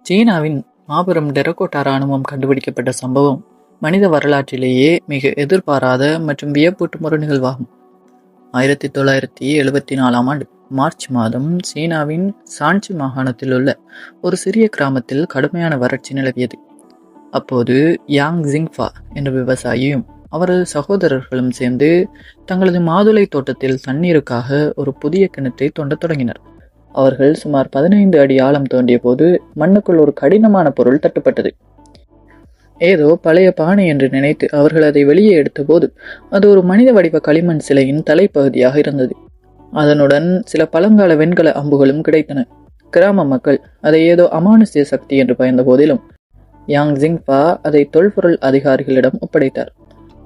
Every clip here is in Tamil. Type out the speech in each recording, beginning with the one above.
சீனாவின் மாபெரும் டெரகோட்டா இராணுவம் கண்டுபிடிக்கப்பட்ட சம்பவம் மனித வரலாற்றிலேயே மிக எதிர்பாராத மற்றும் வியப்பூட்டும் ஒரு நிகழ்வாகும். 1974ஆம் ஆண்டு மார்ச் மாதம் சீனாவின் சான்சி மாகாணத்தில் உள்ள ஒரு சிறிய கிராமத்தில் கடுமையான வறட்சி நிலவியது. அப்போது யாங் ஜிங்ஃபா என்ற விவசாயியும் அவரது சகோதரர்களும் சேர்ந்து தங்களது மாதுளை தோட்டத்தில் தண்ணீருக்காக ஒரு புதிய கிணற்றை தோண்டத் தொடங்கினர். அவர்கள் சுமார் 15 அடி ஆழம் தோண்டிய போது மண்ணுக்குள் ஒரு கடினமான பொருள் தட்டுப்பட்டது. ஏதோ பழைய பானை என்று நினைத்து அவர்கள் அதை வெளியே எடுத்தபோது அது ஒரு மனித வடிவ களிமண் சிலையின் தலைப்பகுதியாக இருந்தது. அதனுடன் சில பழங்கால வெண்கல அம்புகளும் கிடைத்தன. கிராம மக்கள் அதை ஏதோ அமானுஷ்ய சக்தி என்று பயந்த போதிலும் யாங் ஜிங்ஃபா அதை தொல்பொருள் அதிகாரிகளிடம் ஒப்படைத்தார்.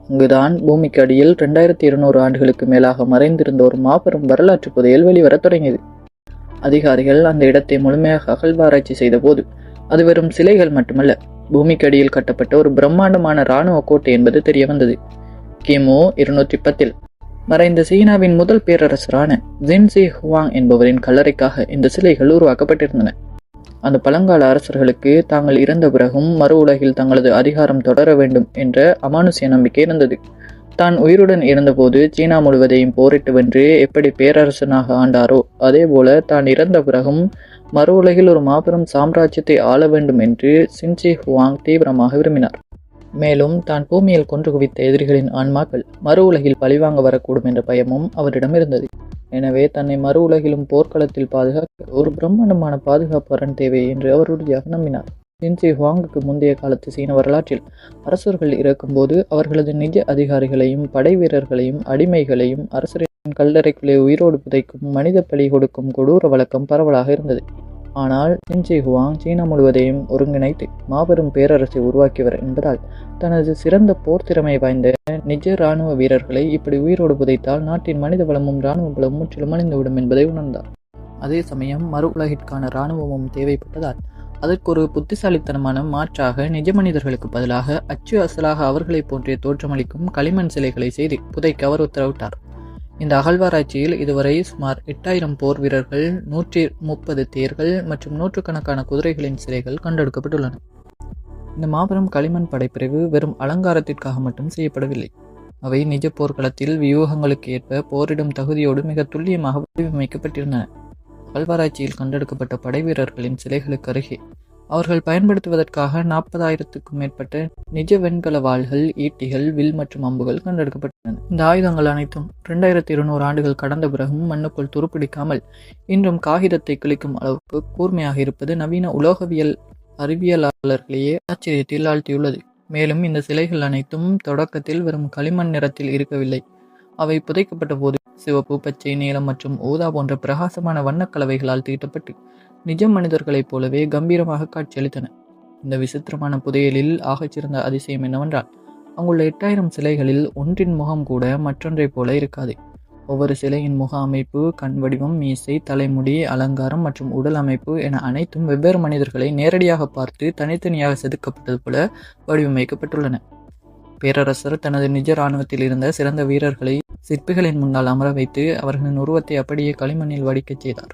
அங்குதான் பூமிக்கு அடியில் 2200 ஆண்டுகளுக்கு மேலாக மறைந்திருந்த ஒரு மாபெரும் வரலாற்று புதையல் வெளிவரத் தொடங்கியது. அதிகாரிகள் அந்த இடத்தை முழுமையாக அகழ்வாராய்ச்சி செய்த போது அது வெறும் சிலைகள் மட்டுமல்ல, பூமிக்கடியில் கட்டப்பட்ட ஒரு பிரம்மாண்டமான இராணுவ கோட்டை என்பது தெரிய வந்தது. கிமு 210 மறைந்த சீனாவின் முதல் பேரரசரான ஜின்சி ஹுவாங் என்பவரின் கல்லறைக்காக இந்த சிலைகள் உருவாக்கப்பட்டிருந்தன. அந்த பழங்கால அரசர்களுக்கு தாங்கள் இறந்த பிறகும் மறு உலகில் தங்களது அதிகாரம் தொடர வேண்டும் என்ற அமானுஷ்ய நம்பிக்கை இருந்தது. தான் உயிருடன் இருந்தபோது சீனா முழுவதையும் போரிட்டு வென்று எப்படி பேரரசனாக ஆண்டாரோ அதே போல தான் இறந்த பிறகும் மறு உலகில் ஒரு மாபெரும் சாம்ராஜ்யத்தை ஆள வேண்டும் என்று சின்சி ஹுவாங் தீவிரமாக விரும்பினார். மேலும் தான் பூமியில் கொன்று குவித்த எதிரிகளின் ஆன்மாக்கள் மறு உலகில் பழிவாங்க வரக்கூடும் என்ற பயமும் அவரிடம் இருந்தது. எனவே தன்னை மறு உலகிலும் போர்க்களத்தில் பாதுகாக்க ஒரு பிரம்மாண்டமான பாதுகாப்பு அரண் தேவை என்று அவர் உறுதியாக நம்பினார். சின்சி ஹுவாங்குக்கு முந்தைய காலத்து சீன வரலாற்றில் அரசர்கள் இறக்கும்போது அவர்களது நிஜ அதிகாரிகளையும் படை வீரர்களையும் அடிமைகளையும் அரசரின் கல்லறைக்குள்ளே உயிரோடு புதைக்கும் மனித பலி கொடுக்கும் கொடூர வழக்கம் பரவலாக இருந்தது. ஆனால் சின்சி ஹுவாங் சீனா முழுவதையும் ஒருங்கிணைத்து மாபெரும் பேரரசை உருவாக்கியவர் என்பதால் தனது சிறந்த போர் திறமை வாய்ந்த நிஜ இராணுவ வீரர்களை இப்படி உயிரோடு புதைத்தால் நாட்டின் மனித வளமும் இராணுவ பலமும் முற்றிலும் அழிந்துவிடும் என்பதை உணர்ந்தார். அதே சமயம் மறு உலகிற்கான இராணுவமும் தேவைப்பட்டதால் அதற்கு ஒரு புத்திசாலித்தனமான மாற்றாக நிஜ மனிதர்களுக்கு பதிலாக அச்சு அசலாக அவர்களை போன்றே தோற்றமளிக்கும் களிமண் சிலைகளை செய்து புதைக்க அவர் உத்தரவிட்டார். இந்த அகழ்வாராய்ச்சியில் இதுவரை சுமார் 8000 போர் வீரர்கள், 130 தேர்கள் மற்றும் நூற்றுக்கணக்கான குதிரைகளின் சிலைகள் கண்டெடுக்கப்பட்டுள்ளன. இந்த மாபெரும் களிமண் படைப்பிரிவு வெறும் அலங்காரத்திற்காக மட்டும் செய்யப்படவில்லை. அவை நிஜ போர்க்களத்தில் வியூகங்களுக்கு ஏற்ப போரிடும் தகுதியோடு மிக துல்லியமாக வடிவமைக்கப்பட்டிருந்தன. அகழ்வாராய்ச்சியில் கண்டெடுக்கப்பட்ட படை வீரர்களின் சிலைகளுக்கு அருகே அவர்கள் பயன்படுத்துவதற்காக 40,000க்கும் மேற்பட்ட நிஜ வெண்கல வாள்கள், ஈட்டிகள், வில் மற்றும் அம்புகள் கண்டெடுக்கப்பட்டன. இந்த ஆயுதங்கள் அனைத்தும் 2200 ஆண்டுகள் கடந்த பிறகும் மண்ணுக்குள் துருப்பிடிக்காமல் இன்றும் காகிதத்தை கிழிக்கும் அளவுக்கு கூர்மையாக இருப்பது நவீன உலோகவியல் அறிவியலாளர்களையே ஆச்சரியத்தில் ஆழ்த்தியுள்ளது. மேலும் இந்த சிலைகள் அனைத்தும் தொடக்கத்தில் வெறும் களிமண் நிறத்தில் இருக்கவில்லை. அவை புதைக்கப்பட்ட போது சிவப்பு, பச்சை, நீலம் மற்றும் ஊதா போன்ற பிரகாசமான வண்ணக்கலவைகளால் தீட்டப்பட்டு நிஜ மனிதர்களைப் போலவே கம்பீரமாக காட்சியளித்தன. இந்த விசித்திரமான புதையலில் ஆகச்சிறந்த அதிசயம் என்னவென்றால் அங்குள்ள 8000 சிலைகளில் ஒன்றின் முகம் கூட மற்றொன்றை போல இருக்காது. ஒவ்வொரு சிலையின் முக அமைப்பு, கண் வடிவம், மீசை, தலைமுடி, அலங்காரம் மற்றும் உடல் அமைப்பு என அனைத்தும் வெவ்வேறு மனிதர்களை நேரடியாக பார்த்து தனித்தனியாக செதுக்கப்பட்டது போல வடிவமைக்கப்பட்டுள்ளன. பேரரசர் தனது நிஜ இராணுவத்தில் இருந்த சிறந்த வீரர்களை சிற்பிகளின் முன்னால் அமர வைத்து அவர்களின் உருவத்தை அப்படியே களிமண்ணில் வடிக்கச் செய்தார்.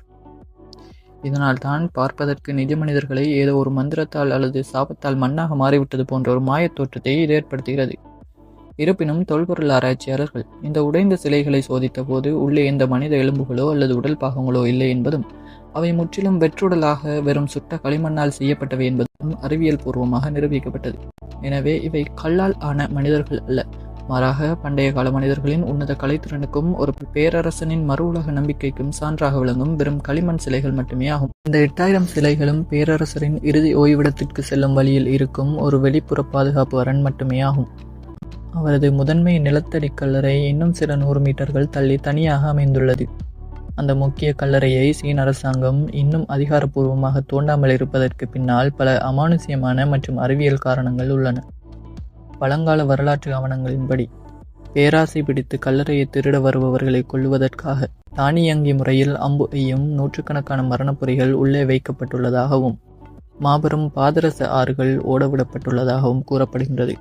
இதனால் தான் பார்ப்பதற்கு நிஜ மனிதர்களை ஏதோ ஒரு மந்திரத்தால் அல்லது சாபத்தால் மண்ணாக மாறிவிட்டது போன்ற ஒரு மாயத் தோற்றத்தை இது ஏற்படுத்துகிறது. இருப்பினும் தொல்பொருள் ஆராய்ச்சியாளர்கள் இந்த உடைந்த சிலைகளை சோதித்த போது உள்ளே எந்த மனித எலும்புகளோ அல்லது உடல் பாகங்களோ இல்லை என்பதும் அவை முற்றிலும் வெற்றுடலாக வெறும் சுட்ட களிமண்ணால் செய்யப்பட்டவை என்பதும் அறிவியல் பூர்வமாக நிரூபிக்கப்பட்டது. எனவே இவை கல்லால் ஆன மனிதர்கள் அல்ல, மாறாக பண்டைய கால மனிதர்களின் உன்னத கலைத்திறனுக்கும் ஒரு பேரரசனின் மறு உலக நம்பிக்கைக்கும் சான்றாக விளங்கும் வெறும் களிமண் சிலைகள் மட்டுமே ஆகும். இந்த 8000 சிலைகளும் பேரரசரின் இறுதி ஓய்விடத்திற்கு செல்லும் வழியில் இருக்கும் ஒரு வெளிப்புற பாதுகாப்பு அரண் மட்டுமே ஆகும். அவரது முதன்மை நிலத்தடி கல்லறை இன்னும் சில 100 மீட்டர்கள் தள்ளி தனியாக அமைந்துள்ளது. அந்த முக்கிய கல்லறையை சீன அரசாங்கம் இன்னும் அதிகாரப்பூர்வமாக தோண்டாமல் இருப்பதற்கு பின்னால் பல அமானுஷ்யமான மற்றும் அறிவியல் காரணங்கள் உள்ளன. பழங்கால வரலாற்று ஆவணங்களின்படி பேராசை பிடித்து கல்லறையை திருட வருபவர்களை கொல்லுவதற்காக தானியங்கி முறையில் அம்பு எய்யும் நூற்றுக்கணக்கான மரணப்பொறிகள் உள்ளே வைக்கப்பட்டுள்ளதாகவும் மாபெரும் பாதரச ஆறுகள் ஓடவிடப்பட்டுள்ளதாகவும் கூறப்படுகின்றது.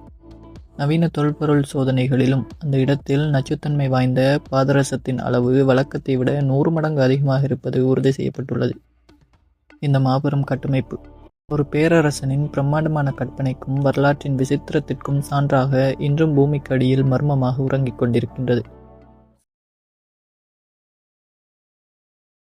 நவீன தொல்பொருள் சோதனைகளிலும் அந்த இடத்தில் நச்சுத்தன்மை வாய்ந்த பாதரசத்தின் அளவு வழக்கத்தை விட 100 மடங்கு அதிகமாக இருப்பது உறுதி செய்யப்பட்டுள்ளது. இந்த மாபெரும் கட்டமைப்பு ஒரு பேரரசனின் பிரம்மாண்டமான கற்பனைக்கும் வரலாற்றின் விசித்திரத்திற்கும் சான்றாக இன்றும் பூமிக்கு அடியில் மர்மமாக உறங்கிக் கொண்டிருக்கின்றது.